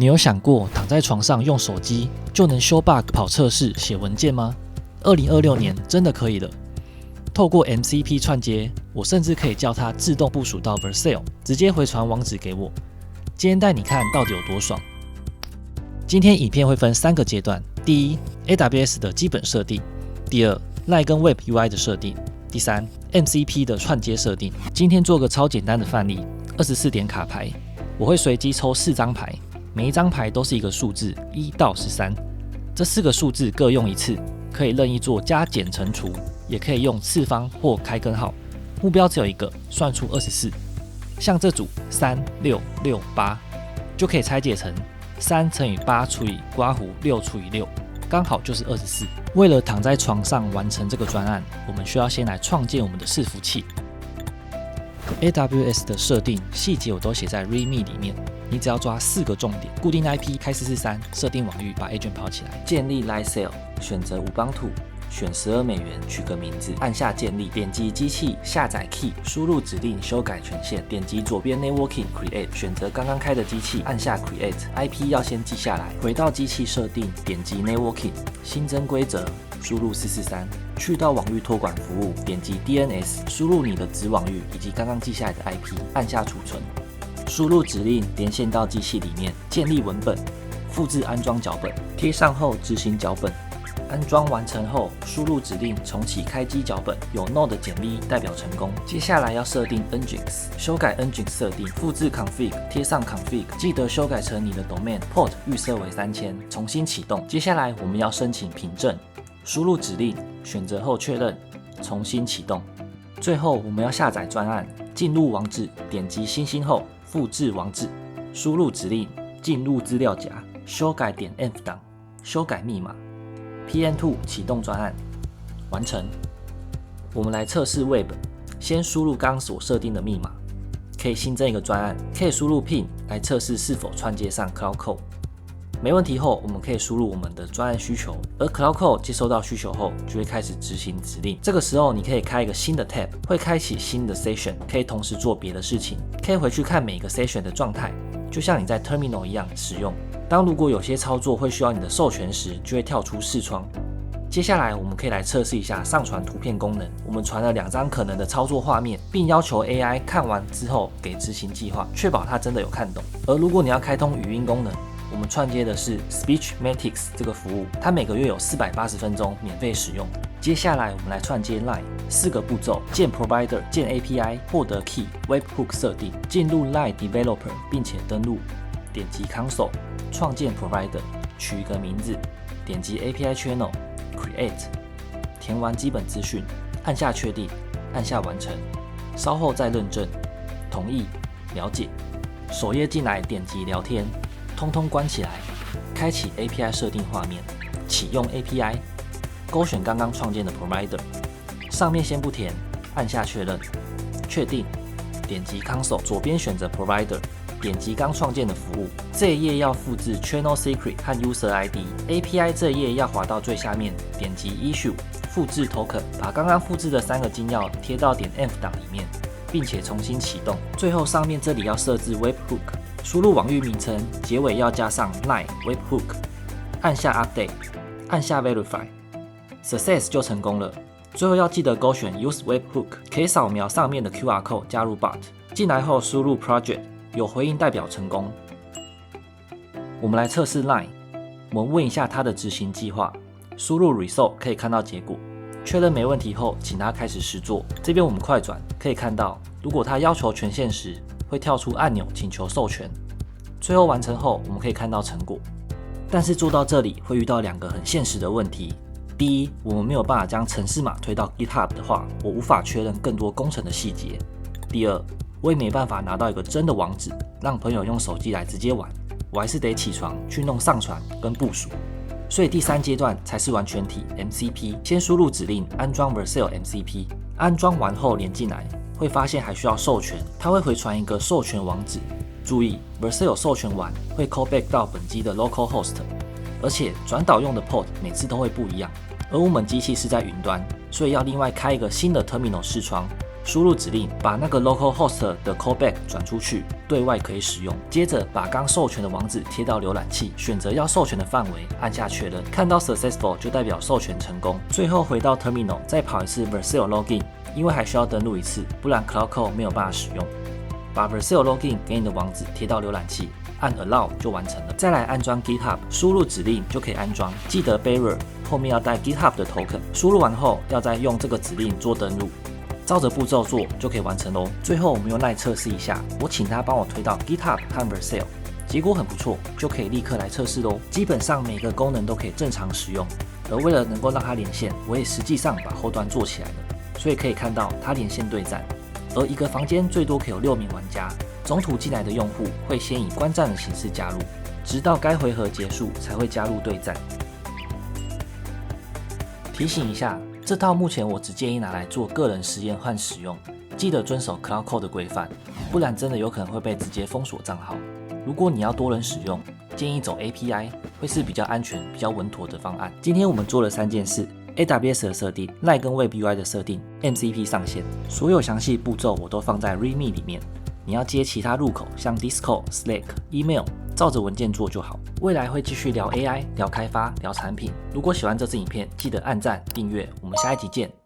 你有想过躺在床上用手机就能修 bug、跑测试、写文件吗？2026年真的可以了。透过 MCP 串接，我甚至可以叫它自动部署到 Vercel， 直接回传网址给我。今天带你看到底有多爽。今天影片会分3个阶段：第一 ，AWS 的基本设定；第二，Line 跟 Web UI 的设定；第三 ，MCP 的串接设定。今天做个超简单的范例，24点卡牌，我会随机抽4张牌。每一张牌都是一个数字1到13，这4个数字各用一次，可以任意做加减乘除，也可以用次方或开根号，目标只有一个，算出24。像这组3、6、6、8，就可以拆解成3乘以8除以括弧6除以6，刚好就是24。为了躺在床上完成这个专案，我们需要先来创建我们的伺服器。AWS 的设定细节我都写在 README 里面。你只要抓4个重点：固定 IP 开443，设定网域，把 agent 跑起来，建立 Lightsail， 选择Ubuntu，选$12，取个名字，按下建立，点击机器下载 key， 输入指令修改权限，点击左边 Networking Create， 选择刚刚开的机器，按下 Create，IP 要先记下来，回到机器设定，点击 Networking， 新增规则，输入443，去到网域托管服务，点击 DNS， 输入你的子网域以及刚刚记下来的 IP， 按下储存。输入指令连线到机器里面，建立文本，复制安装脚本，贴上后执行脚本。安装完成后，输入指令重启开机脚本，有 Node 减 V 代表成功。接下来要设定 Nginx， 修改 Nginx 设定，复制 config， 贴上 config， 记得修改成你的 domain port 预设为3000，重新启动。接下来我们要申请凭证，输入指令，选择后确认，重新启动。最后我们要下载专案，进入网址，点击星星后。复制网址，输入指令，进入资料夹，修改点 env 档，修改密码 ，PM2 启动专案，完成。我们来测试 Web， 先输入刚所设定的密码，可以新增一个专案，可以输入 PIN 来测试是否串接上 Cloud Code。没问题后，我们可以输入我们的专案需求，而 Cloud Code 接收到需求后，就会开始执行指令。这个时候，你可以开一个新的 tab， 会开启新的 session， 可以同时做别的事情，可以回去看每个 session 的状态，就像你在 Terminal 一样使用。当如果有些操作会需要你的授权时，就会跳出视窗。接下来，我们可以来测试一下上传图片功能。我们传了2张可能的操作画面，并要求 AI 看完之后给执行计划，确保它真的有看懂。而如果你要开通语音功能，我们串接的是 Speechmatics 这个服务，它每个月有480分钟免费使用。接下来我们来串接 Line， 4个步骤：建 Provider、建 API、获得 Key、Webhook 设定、进入 Line Developer 并且登录，点击 Console 创建 Provider， 取一个名字，点击 API Channel Create， 填完基本资讯，按下确定，按下完成，稍后再认证，同意、了解。首页进来点击聊天。通通关起来，开启 API 设定画面，启用 API， 勾选刚刚创建的 Provider， 上面先不填，按下确认，确定，点击 Console， 左边选择 Provider， 点击刚创建的服务，这一页要复制 Channel Secret 和 User ID，API 这一页要滑到最下面，点击 Issue， 复制 Token， 把刚刚复制的3个金钥贴到点 env 档里面，并且重新启动。最后上面这里要设置 Webhook。输入网域名称，结尾要加上 Line Webhook， 按下 Update， 按下 Verify，Success 就成功了。最后要记得勾选 Use Webhook， 可以扫描上面的 QR Code 加入 Bot。进来后输入 Project， 有回应代表成功。我们来测试 Line， 我们问一下它的执行计划，输入 Result 可以看到结果。确认没问题后，请它开始实作。这边我们快转，可以看到，如果它要求权限时，会跳出按钮请求授权，最后完成后我们可以看到成果。但是做到这里会遇到2个很现实的问题：第一，我们没有办法将程式码推到 GitHub 的话，我无法确认更多工程的细节；第二，我也没办法拿到一个真的网址，让朋友用手机来直接玩，我还是得起床去弄上传跟部署。所以第3阶段才是完全体 MCP， 先输入指令安装 Vercel MCP， 安装完后连进来。会发现还需要授权，它会回传一个授权网址。注意 ，Vercel 授权完会 callback 到本机的 localhost， 而且转导用的 port 每次都会不一样。而我们机器是在云端，所以要另外开一个新的 terminal 视窗，输入指令把那个 localhost 的 callback 转出去，对外可以使用。接着把刚授权的网址贴到浏览器，选择要授权的范围，按下确认，看到 successful 就代表授权成功。最后回到 terminal 再跑一次 Vercel login， 因为还需要登录一次，不然 Cloud Call 没有办法使用。把 Vercel login 给你的网址贴到浏览器，按 Allow 就完成了。再来安装 GitHub， 输入指令就可以安装。记得 Bearer 后面要带 GitHub 的 token， 输入完后要再用这个指令做登录。照着步骤做就可以完成咯。最后我们用 Line 测试一下，我请他帮我推到 GitHub 和 Vercel， 结果很不错，就可以立刻来测试咯。基本上每个功能都可以正常使用，而为了能够让它连线，我也实际上把后端做起来了，所以可以看到它连线对战，而一个房间最多可以有6名玩家，中途进来的用户会先以观战的形式加入，直到该回合结束才会加入对战。提醒一下，这套目前我只建议拿来做个人实验和使用，记得遵守 Cloud Call 的规范，不然真的有可能会被直接封锁账号。如果你要多人使用，建议走 API， 会是比较安全、比较稳妥的方案。今天我们做了3件事。AWS 的设定、Line 跟 Web UI 的设定、MCP 上线，所有详细步骤我都放在 README 里面。你要接其他入口，像 Discord、Slack、Email， 照着文件做就好。未来会继续聊 AI、聊开发、聊产品。如果喜欢这支影片，记得按赞、订阅。我们下一集见。